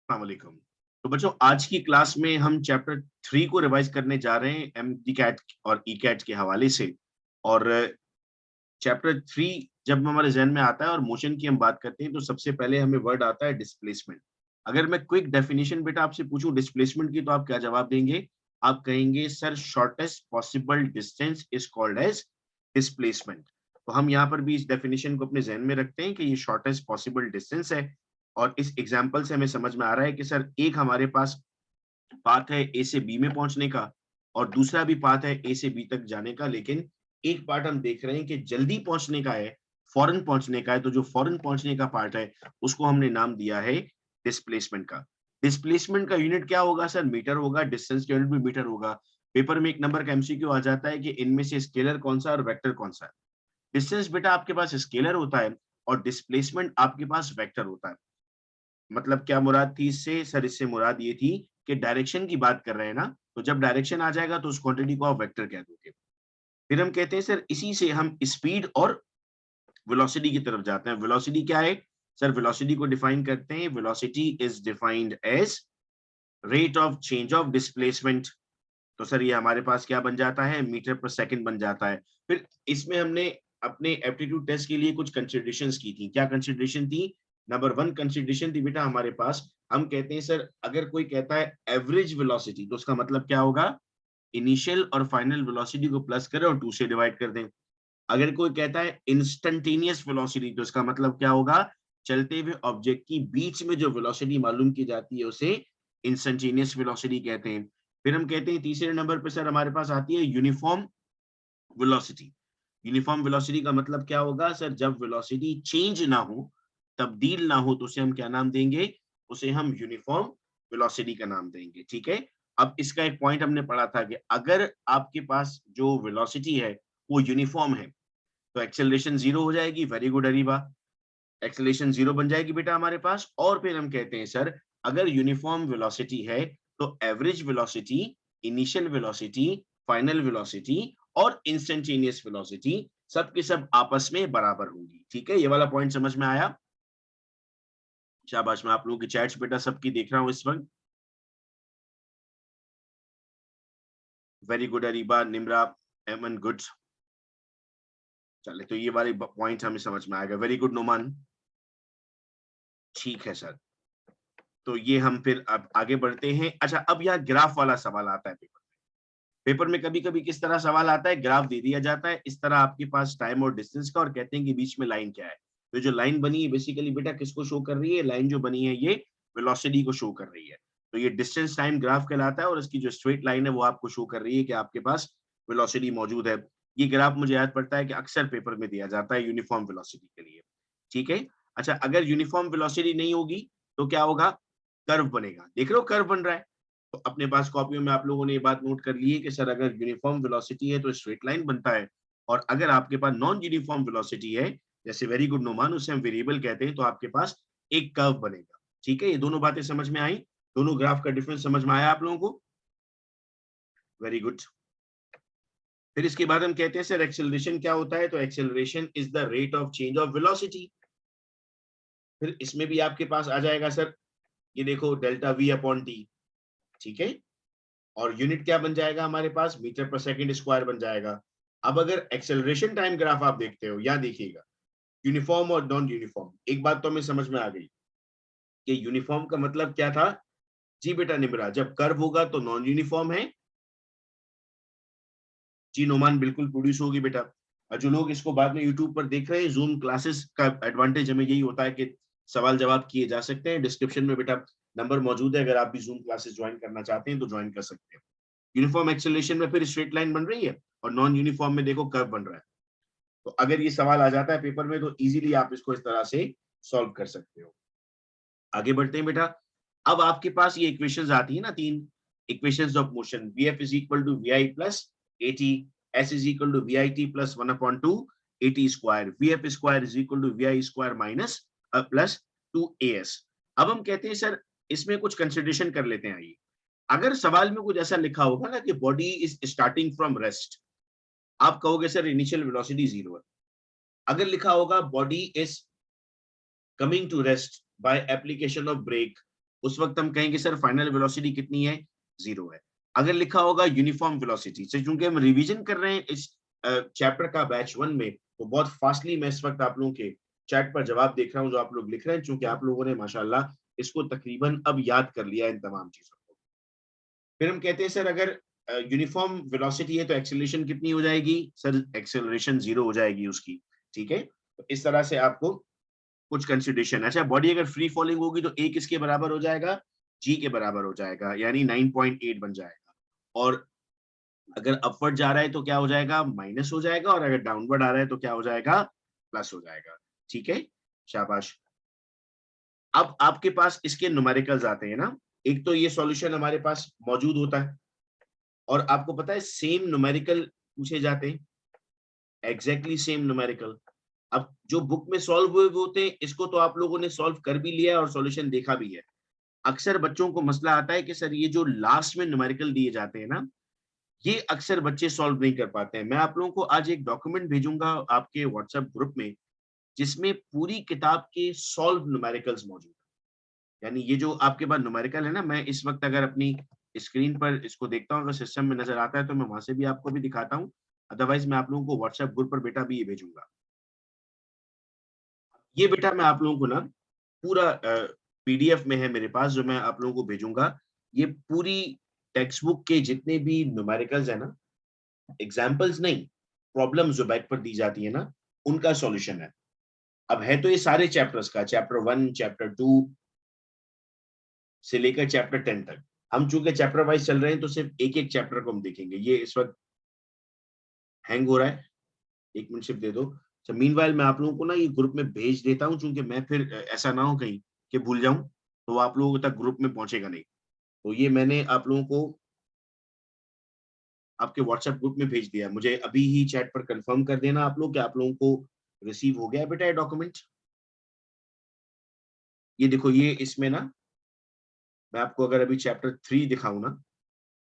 अस्सलाम वालेकुम। तो बच्चों, आज की क्लास में हम चैप्टर 3 को रिवाइज करने जा रहे हैं एमसीकैट और ईकैट के हवाले से। और चैप्टर 3 जब हमारे ज़हन में आता है और मोशन की हम बात करते हैं तो सबसे पहले हमें वर्ड आता है डिस्प्लेसमेंट। अगर मैं क्विक डेफिनिशन बेटा आपसे पूछूं डिस्प्लेसमेंट की, तो आप क्या जवाब देंगे? आप कहेंगे sir shortest possible distance is called as displacement. तो हम यहाँ पर भी इस डेफिनेशन को अपने ज़हन में रखते हैं कि ये शॉर्टेस्ट पॉसिबल डिस्टेंस है। और इस एग्जाम्पल से हमें समझ में आ रहा है कि सर एक हमारे पास पाथ है ए से बी में पहुंचने का, और दूसरा भी पाथ है ए से बी तक जाने का, लेकिन एक पार्ट हम देख रहे हैं कि जल्दी पहुंचने का है, फौरन पहुंचने का है। तो जो फौरन पहुंचने का पार्ट है उसको हमने नाम दिया है डिस्प्लेसमेंट का। डिस्प्लेसमेंट का यूनिट क्या होगा सर? मीटर होगा। डिस्टेंस का यूनिट भी मीटर होगा। पेपर में एक नंबर का एमसीक्यू आ जाता है कि इनमें से स्केलर कौन सा और वेक्टर कौन सा है। डिस्टेंस बेटा आपके पास स्केलर होता है और डिस्प्लेसमेंट आपके पास वेक्टर होता है। मतलब क्या मुराद थी इससे? सर इससे मुराद ये थी कि डायरेक्शन की बात कर रहे हैं ना, तो जब डायरेक्शन आ जाएगा तो उस क्वांटिटी को आप वेक्टर कह दोगे। फिर हम कहते हैं सर इसी से हम स्पीड और वेलोसिटी की तरफ जाते हैं। वेलोसिटी क्या है? सर वेलोसिटी को डिफाइन करते हैं, velocity is defined as rate of change of displacement. तो सर ये हमारे पास क्या बन जाता है? मीटर पर सेकंड बन जाता है। फिर इसमें हमने अपने एप्टीट्यूड टेस्ट के लिए कुछ कंसिडरेशंस की थी। क्या कंसिडरेशन थी? नंबर 1 कंसिडरेशन थी बेटा हमारे पास, हम कहते हैं सर अगर कोई कहता है एवरेज वेलोसिटी, तो उसका मतलब क्या होगा? इनिशियल और फाइनल वेलोसिटी को प्लस करें और 2 से डिवाइड कर दें। अगर कोई कहता है इंस्टेंटेनियस वेलोसिटी, तो इसका मतलब क्या होगा? चलते हुए ऑब्जेक्ट की बीच में जो वेलोसिटी मालूम की जाती है उसे इंस्टेंटेनियस वेलोसिटी कहते हैं। फिर हम कहते हैं तीसरे नंबर पे सर हमारे पास आती है यूनिफॉर्म वेलोसिटी। यूनिफॉर्म वेलोसिटी का मतलब क्या होगा? सर जब वेलोसिटी चेंज ना हो, तब्दील ना हो, तो उसे हम क्या नाम देंगे? उसे हम यूनिफॉर्म वेलोसिटी का नाम देंगे। ठीक है। अब इसका एक पॉइंट हमने पढ़ा था कि अगर आपके पास जो वेलोसिटी है वो यूनिफॉर्म है तो एक्सेलरेशन जीरो हो जाएगी। Very good Areeba. Acceleration zero बन जाएगी बेटा हमारे पास। और फिर हम कहते हैं सर अगर यूनिफॉर्म वेलोसिटी है तो average velocity, initial velocity, final velocity और इंस्टेंटेनियस वेलोसिटी सब के सब आपस में बराबर होंगी। ठीक है, ये वाला पॉइंट समझ में आया? शाबाश। मैं आप लोगों की चैट्स बेटा सबकी देख रहा हूँ इस वक्त। वेरी गुड अरीबा, निम्रा, एमन, गुड। चले तो ये वाले पॉइंट हमें समझ में आएगा। Very good Noman. ठीक है सर। तो ये हम फिर अब आगे बढ़ते हैं। अच्छा, अब यहाँ ग्राफ वाला सवाल आता है पेपर में। पेपर में कभी-कभी किस तरह सवाल आता है? ग्राफ दे दिया जाता है इस तरह आपके पास टाइम और डिस्टेंस का, और कहते हैं कि बीच में लाइन क्या है। तो जो लाइन बनी है बेसिकली बेटा किसको शो कर रही है? लाइन जो बनी है ये वेलोसिटी को शो कर रही है। तो ये डिस्टेंस टाइम ग्राफ कहलाता है और इसकी जो स्ट्रेट लाइन है वो आपको शो कर रही है कि आपके पास वेलोसिटी मौजूद है। ये ग्राफ मुझे याद पड़ता है कि अक्सर पेपर में दिया जाता है यूनिफॉर्म वेलोसिटी के लिए। ठीक है। अच्छा, अगर यूनिफॉर्म वेलोसिटी नहीं होगी तो क्या होगा? कर्व बनेगा। देख रहे हो कर्व बन रहा है। तो अपने पास कॉपियों में आप लोगों ने ये बात नोट कर ली है कि सर अगर यूनिफॉर्म वेलोसिटी है तो स्ट्रेट लाइन बनता है, और अगर आपके पास नॉन यूनिफॉर्म वेलोसिटी है, जैसे वेरी गुड नोमान, उसे हम वेरिएबल कहते हैं, तो आपके पास एक कर्व बनेगा। ठीक है, ये दोनों बातें समझ में आई? दोनों ग्राफ का डिफरेंस समझ में आया आप लोगों को? Very good. फिर इसके बाद हम कहते हैं सर एक्सेलरेशन क्या होता है? तो acceleration is the rate of change of velocity. फिर इसमें भी आपके पास आ जाएगा सर, ये देखो डेल्टा वी अपॉन टी। ठीक है। और यूनिट क्या बन जाएगा हमारे पास? मीटर पर सेकंड स्क्वायर बन जाएगा। अब अगर एक्सेलरेशन टाइम ग्राफ आप देखते हो, या देखिएगा यूनिफॉर्म और नॉन यूनिफॉर्म, एक बात तो हमें समझ में आ गई कि यूनिफॉर्म का मतलब क्या था। जी बेटा निम्रा, जब कर्व होगा तो नॉन यूनिफॉर्म है। जी नोमान, बिल्कुल प्रोड्यूस होगी बेटा। और जो लोग इसको बाद में यूट्यूब पर देख रहे हैं, जूम क्लासेस का एडवांटेज हमें यही होता है कि सवाल जवाब किए जा सकते हैं। डिस्क्रिप्शन में बेटा नंबर मौजूद है, अगर आप भी जूम क्लासेस ज्वाइन करना चाहते हैं तो ज्वाइन कर सकते हैं। यूनिफॉर्म एक्सेलरेशन में फिर स्ट्रेट लाइन बन रही है, और नॉन यूनिफॉर्म में देखो कर्व बन रहा है। तो अगर ये सवाल आ जाता है पेपर में तो इजीली आप इसको इस तरह से सॉल्व कर सकते हो। आगे बढ़ते हैं बेटा। अब आपके पास ये इक्वेशंस आती है ना, तीन equations of motion. Vf is equal to V I plus A T, S is equal to V I T plus one upon two A T square, V F square is equal to V I square minus plus two A S. अब हम कहते हैं sir इसमें कुछ consideration कर लेते हैं। आइए, अगर सवाल में कुछ ऐसा लिखा होगा ना कि body is starting from rest, आप कहोगे सर इनिशियल वेलोसिटी जीरो है। अगर लिखा होगा body is coming to rest by application of brake, उस वक्त हम कहेंगे सर फाइनल वेलोसिटी कितनी है, 0 है। अगर लिखा होगा यूनिफॉर्म वेलोसिटी, से चूंकि हम रिवीजन कर रहे हैं इस चैप्टर का बैच 1 में, तो बहुत फास्टली मैं इस वक्त आप लोगों के चैट पर जवाब देख रहा हूं जो आप लोग लिख रहे हैं, चूंकि आप लोगों ने माशाल्लाह इसको तकरीबन अब याद कर लिया इन तमाम चीजों को। फिर हम कहते हैं सर अगर यूनिफॉर्म वेलोसिटी है तो एक्सेलरेशन कितनी हो जाएगी, सर एक्सेलरेशन 0 हो जाएगी उसकी, ठीक है। तो इस तरह से आपको कुछ कंसिडरेशन। अच्छा, बॉडी अगर फ्री फॉलिंग होगी तो ए किसके बराबर हो जाएगा, जी के बराबर हो जाएगा, यानी 9.8 बन जाएगा। और अगर अपवर्ड जा रहा है तो क्या हो जाएगा, माइनस हो जाएगा, और अगर डाउनवर्ड आ रहा है तो क्या हो जाएगा, प्लस हो जाएगा। ठीक है, शाबाश। अब आपके पास इसके न्यूमेरिकल्स आते हैं ना, एक तो ये सॉल्यूशन हमारे पास मौजूद होता है, और आपको पता है सेम न्यूमेरिकल पूछे जाते हैं, एग्जैक्टली सेम न्यूमेरिकल। अब जो बुक में सॉल्व हुए हुए होते हैं, इसको तो आप लोगों ने सॉल्व कर भी लिया है और सॉल्यूशन देखा भी है। अक्सर बच्चों को मसला आता है कि सर ये जो लास्ट में न्यूमेरिकल दिए जाते हैं ना, ये अक्सर बच्चे सॉल्व नहीं कर पाते हैं। मैं आप लोगों को आज एक डॉक्यूमेंट भेजूंगा आपके व्हाट्सएप ग्रुप में, जिसमें पूरी किताब के सॉल्व न्यूमेरिकल्स मौजूद है। यानी ये जो आपके पास न्यूमेरिकल है ना, मैं इस वक्त अगर अपनी स्क्रीन पर इसको देखता हूँ, अगर सिस्टम में नजर आता है तो मैं वहां से भी आपको भी दिखाता हूँ। अदरवाइज मैं आप लोगों को व्हाट्सएप ग्रुप पर बेटा भी ये भेजूंगा। ये बेटा मैं आप लोगों को ना पूरा पीडीएफ में है मेरे पास, जो मैं आप लोगों को भेजूंगा। ये पूरी टेक्स्ट बुक के जितने भी न्यूमेरिकल्स है ना, एग्जाम्पल्स नहीं, प्रॉब्लम्स जो बैक पर दी जाती है ना, उनका सॉल्यूशन है। अब है तो ये सारे चैप्टर्स का, चैप्टर 1, चैप्टर 2 से लेकर चैप्टर 10 तक। हम चूंकि चैप्टर वाइज चल रहे हैं तो सिर्फ एक एक चैप्टर को हम देखेंगे। ये इस वक्त हैंग हो रहा है, 1 मिनट सिर्फ दे दो। तो मीनवाइल मैं आप लोगों को ना ये ग्रुप में भेज देता हूँ, चूंकि मैं फिर ऐसा ना हो कहीं कि भूल जाऊं, तो आप लोगों तक ग्रुप में पहुंचेगा नहीं। तो ये मैंने आप लोगों को आपके व्हाट्सएप ग्रुप में भेज दिया। मुझे अभी ही चैट पर कंफर्म कर देना आप लोग कि आप लोगों को रिसीव हो गया है बेटा ये डॉक्यूमेंट। ये देखो, ये इसमें ना मैं आपको अगर अभी चैप्टर 3 दिखाऊं ना,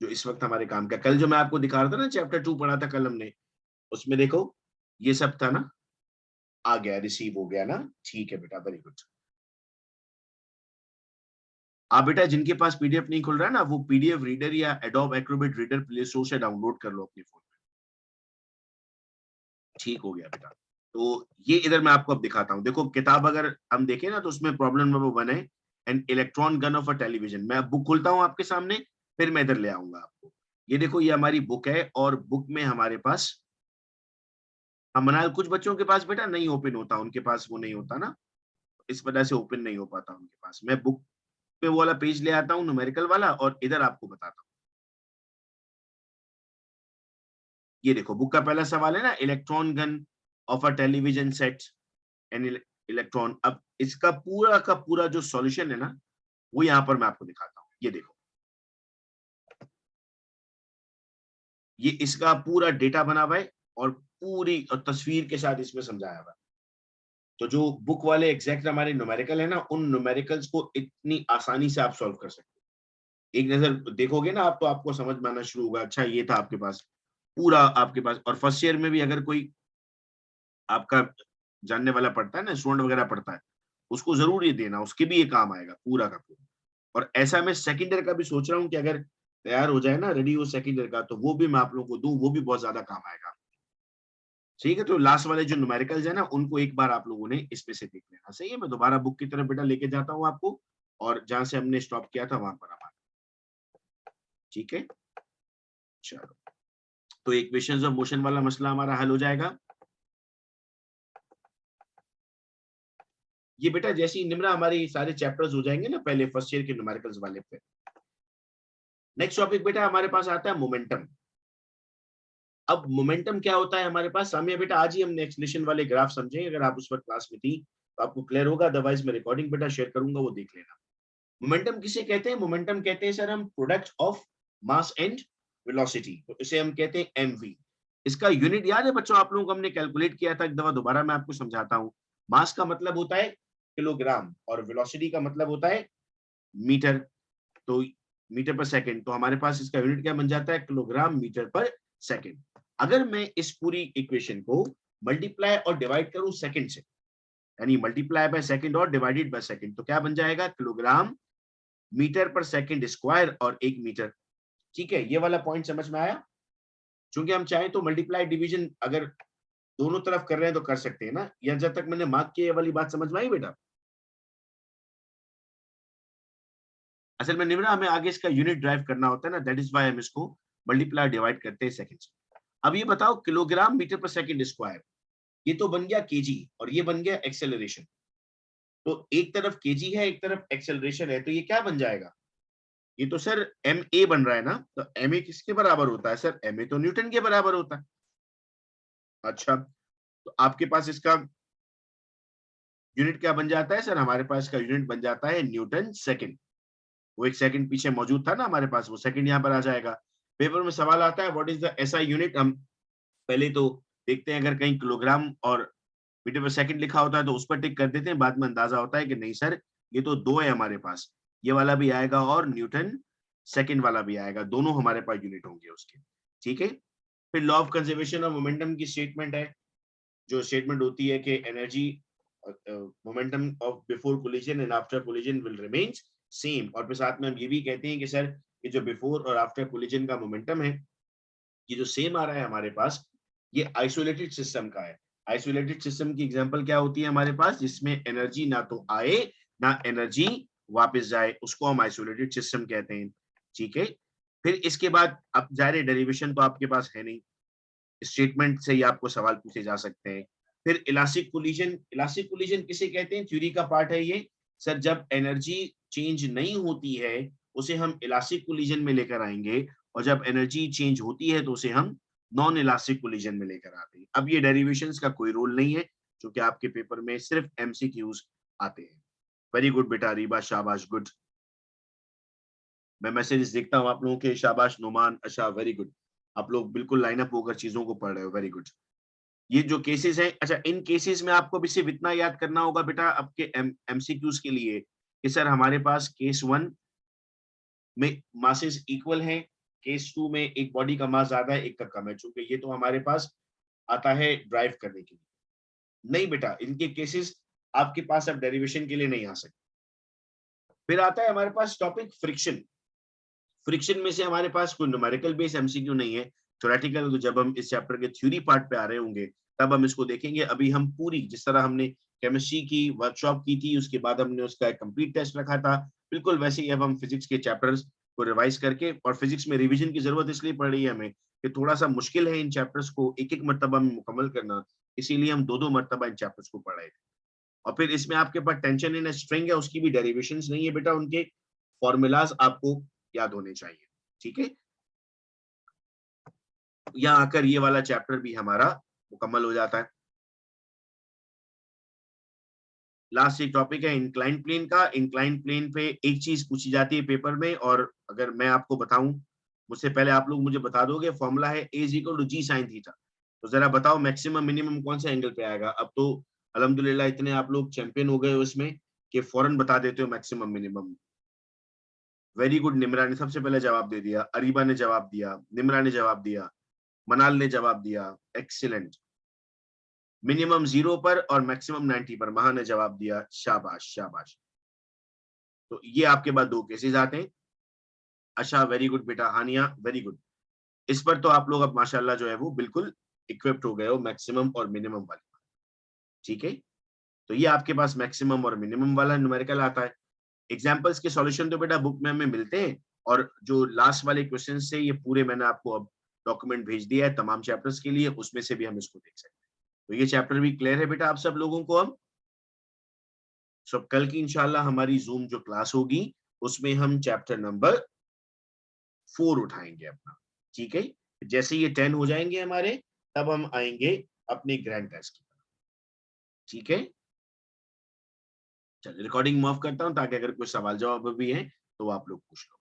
जो इस वक्त हमारे काम का, कल जो मैं आपको दिखा रहा था ना चैप्टर 2 पढ़ा था कल हमने, उसमें देखो ये सब था ना, आ गया, रिसीव हो गया ना, ठीक है बेटा, वेरी गुड। आप बेटा जिनके पास पीडीएफ नहीं खुल रहा है ना, वो पीडीएफ रीडर या adobe Acrobat reader play store से डाउनलोड कर लो अपने फोन में। ठीक हो गया बेटा। तो ये इधर मैं आपको अब दिखाता हूँ। देखो किताब अगर हम देखें ना, तो उसमें प्रॉब्लम नंबर 1 है, an electron gun of a television. मैं अब बुक खोलता हूँ आपके सामने, फिर मैं इधर ले आऊंगा आपको। ये देखो, ये हमारी बुक है, और बुक में हमारे पास, हम मनाल कुछ बच्चों के पास बेटा नहीं ओपन होता, उनके पास वो नहीं होता ना, इस वजह से ओपन नहीं हो पाता उनके पास। मैं बुक पे वो वाला पेज ले आता हूँ न्यूमेरिकल वाला, और इधर आपको बताता हूँ। ये देखो, बुक का पहला सवाल है ना, electron gun of a television set an electron. अब इसका पूरा का पूरा जो सॉल्यूशन है ना, वो यहाँ पर मैं आपको दिखाता हूँ। ये देखो, ये इसका पूरा डेटा बना हुआ है, और पूरी और तस्वीर के साथ इसमें समझाया हुआ है। तो जो बुक वाले एग्जैक्ट हमारे न्यूमेरिकल है ना, उन न्यूमेरिकल्स को इतनी आसानी से आप सॉल्व कर सकते हो। एक नजर देखोगे ना आप, तो आपको समझ में आना शुरू होगा, अच्छा ये था आपके पास, पूरा आपके पास। और फर्स्ट ईयर में भी अगर कोई आपका जानने वाला पढ़ता है ना, स्टूडेंट वगैरह पढ़ता है, उसको जरूर ये देना, उसके भी ये काम आएगा पूरा का पूरा। और ऐसा मैं सेकंड ईयर का भी सोच रहा हूँ कि अगर तैयार हो जाए ना, रेडी हो सेकंड ईयर का, तो वो भी मैं आप लोगों को दूं, वो भी बहुत ज्यादा काम आएगा। ठीक है, तो लास्ट वाले जो न्यूमेरिकल्स है ना, उनको एक बार आप लोगों ने इसमें से देख लेना। सही है, मैं दोबारा बुक की तरफ बेटा लेके जाता हूँ आपको, और जहां से हमने स्टॉप किया था वहां पर हमारा। ठीक है, चलो। तो इक्वेशंस ऑफ मोशन वाला मसला हमारा हल हो जाएगा। ये बेटा जैसे ही निम्रा हमारी सारे चैप्टर्स हो जाएंगे ना, पहले फर्स्ट ईयर के न्यूमेरिकल्स वाले पे, नेक्स्ट टॉपिक बेटा हमारे पास आता है मोमेंटम। अब मोमेंटम क्या होता है हमारे पास, सामने बेटा आज ही हमने एक्सप्लेनेशन वाले ग्राफ समझे, अगर आप उस वक्त क्लास में थी तो आपको क्लियर होगा, अदरवाइज मैं रिकॉर्डिंग बेटा शेयर करूंगा, वो देख लेना। मोमेंटम किसे कहते हैं, मोमेंटम कहते हैं सर हम product of mass and velocity, तो इसे हम कहते हैं एमवी। इसका यूनिट याद है बच्चों आप लोगों को, हमने कैलकुलेट किया था एक दफा, दोबारा मैं आपको समझाता हूँ। मास का मतलब होता है किलोग्राम, और वेलोसिटी का मतलब होता है मीटर। तो मीटर पर सेकंड, तो हमारे पास इसका यूनिट क्या बन जाता है, किलोग्राम मीटर पर सेकंड। अगर मैं इस पूरी इक्वेशन को मल्टीप्लाई और डिवाइड करूं सेकंड से, यानी मल्टीप्लाई बाय सेकंड और डिवाइडेड बाय सेकंड, तो क्या बन जाएगा, किलोग्राम मीटर पर सेकंड स्क्वायर और 1 मीटर। ठीक है, ये वाला पॉइंट समझ में आया? क्योंकि हम चाहें तो मल्टीप्लाई डिवीजन अगर दोनों तरफ कर रहे हैं तो कर सकते हैं ना। या जब तक मैंने मार्क किया ये वाली बात समझ में आई बेटा? असल में निम्रा हमें आगे इसका यूनिट ड्राइव करना होता है ना, दैट इज व्हाई हम इसको मल्टीप्लाई डिवाइड करते हैं सेकंड्स। अब ये बताओ किलोग्राम मीटर पर सेकंड स्क्वायर, ये तो बन गया केजी और ये बन गया एक्सेलरेशन। तो एक तरफ केजी है, एक तरफ एक्सेलरेशन है, तो ये क्या बन जाएगा? ये तो सर एम ए बन रहा है ना। तो एम ए किसके बराबर होता है सर? एम ए तो न्यूटन के बराबर होता है। अच्छा, तो आपके पास इसका यूनिट क्या बन जाता है सर? हमारे पास का यूनिट बन जाता है न्यूटन सेकंड। वो एक सेकंड पीछे मौजूद था ना हमारे पास, वो सेकंड यहाँ पर आ जाएगा। पेपर में सवाल आता है what is the SI unit. हम पहले तो देखते हैं अगर कहीं किलोग्राम और मीटर पर सेकंड लिखा होता है तो उस पर टिक कर देते हैं, बाद में अंदाजा होता है कि नहीं सर ये तो दो है हमारे पास, ये वाला भी आएगा और न्यूटन सेकंड वाला भी आएगा, दोनों हमारे पास यूनिट होंगे उसके। ठीक है, फिर law of conservation of momentum की स्टेटमेंट है, जो स्टेटमेंट होती है कि energy momentum of before collision and after collision will remains same. और फिर साथ में हम ये भी कहते हैं कि सर ये जो बिफोर और आफ्टर कोलिजन का मोमेंटम है, ये जो सेम आ रहा है हमारे पास, ये आइसोलेटेड सिस्टम का है। आइसोलेटेड सिस्टम की एग्जांपल क्या होती है हमारे पास? जिसमें एनर्जी ना तो आए ना एनर्जी वापस जाए, उसको हम आइसोलेटेड सिस्टम कहते हैं। ठीक है, फिर इसके बाद अब जाहिर डेरिवेशन तो आपके पास है नहीं, स्टेटमेंट से ही आपको सवाल पूछे जा सकते हैं। फिर इलास्टिक कोलिजन, इलास्टिक कोलिजन किसे कहते हैं? थ्योरी का पार्ट है ये सर। जब एनर्जी चेंज नहीं होती है उसे हम इलास्टिक कोलिजन में लेकर आएंगे, और जब एनर्जी चेंज होती है तो उसे हम नॉन इलास्टिक कोलिजन में लेकर आते हैं। अब ये डेरिवेशंस का कोई रोल नहीं है, क्योंकि आपके पेपर में सिर्फ एमसीक्यूज आते हैं। वेरी गुड बेटा रीबा, शाबाश, गुड। मैं मैसेजेस देखता हूँ आप लोगों के, शाबाश नुमान, अच्छा वेरी गुड। आप लोग बिल्कुल लाइनअप होकर चीजों को पढ़ रहे हो, वेरी गुड। ये जो केसेस हैं, अच्छा इन केसेस में आपको भी सिर्फ इतना याद करना होगा बेटा आपके एमसीक्यूज के लिए कि सर हमारे पास केस 1 में मासेस इक्वल हैं, केस 2 में एक बॉडी का मास ज्यादा है एक का कम है, चूंकि ये तो हमारे पास आता है ड्राइव करने के लिए। नहीं बेटा, इनके केसेस आपके पास अब डेरिवेशन के लिए नहीं आ सकते। फिर आता है हमारे पास टॉपिक फ्रिक्शन। फ्रिक्शन में से हमारे पास कोई न्यूमेरिकल बेस एमसीक्यू नहीं है, थ्योरेटिकल। तो जब हम इस चैप्टर के थ्योरी पार्ट पे आ रहे होंगे तब हम इसको देखेंगे। अभी हम पूरी जिस तरह हमने केमिस्ट्री की वर्कशॉप की थी, उसके बाद हमने उसका एक कंप्लीट टेस्ट रखा था, बिल्कुल वैसे ही अब हम फिजिक्स के चैप्टर्स को रिवाइज करके, और फिजिक्स में रिवीजन की जरूरत इसलिए पड़ रही है हमें कि थोड़ा सा मुश्किल है इन चैप्टर्स को एक एक मरतबा में मुकम्मल करना, इसीलिए हम दो दो मरतबा इन चैप्टर्स को पढ़ रहे थे। और फिर इसमें आपके पास टेंशन इन स्ट्रिंग है, उसकी भी डेरिवेशंस नहीं है बेटा, उनके फॉर्मूलाज आपको याद होने चाहिए। ठीक है, यहाँ आकर ये वाला चैप्टर भी हमारा मुकम्मल हो जाता है। लास्ट एक टॉपिक है इंक्लाइन प्लेन का। इंक्लाइन प्लेन पे एक चीज पूछी जाती है पेपर में, और अगर मैं आपको बताऊं, मुझसे पहले आप लोग मुझे बता दोगे, फॉर्मूला है a is equal to g sine theta. तो जरा बताओ मैक्सिमम मिनिमम कौन सा एंगल पे आएगा? अब तो अल्हम्दुलिल्लाह इतने आप लोग चैंपियन हो गए हो इसमें कि फौरन बता देते हो maximum minimum. Very good, Nimra ने सबसे पहले जवाब दे दिया, अरीबा ने जवाब दिया, निमरा ने जवाब दिया, मनाल ने जवाब दिया, एक्सीलेंट। मिनिमम 0 पर और मैक्सिमम 90 पर, महा ने जवाब दिया, शाबाश शाबाश। तो ये आपके पास दो केसेस आते हैं। अच्छा वेरी गुड बेटा, हानिया वेरी गुड। इस पर तो आप लोग अब माशाल्लाह जो है वो बिल्कुल इक्विप्ड हो गए हो मैक्सिमम और मिनिमम वाले। ठीक है, तो ये आपके पास मैक्सिमम और मिनिमम वाला न्यूमेरिकल आता है। एग्जाम्पल्स के सॉल्यूशन तो बेटा बुक में हमें मिलते हैं, और जो लास्ट वाले क्वेश्चन से ये पूरे मैंने आपको अब डॉक्यूमेंट भेज दिया है तमाम चैप्टर्स के लिए, उसमें से भी हम इसको देख सकते हैं। तो ये चैप्टर भी क्लियर है बेटा आप सब लोगों को अब? सब कल की इंशाल्लाह हमारी जूम जो क्लास होगी उसमें हम चैप्टर नंबर 4 उठाएंगे अपना। ठीक है, जैसे ये 10 हो जाएंगे हमारे, तब हम आएंगे अपने ग्रैंड टेस्ट की तरफ। ठीक है, चलिए रिकॉर्डिंग माफ करता हूं ताकि अगर कोई सवाल जवाब भी है तो आप लोग पूछ लो।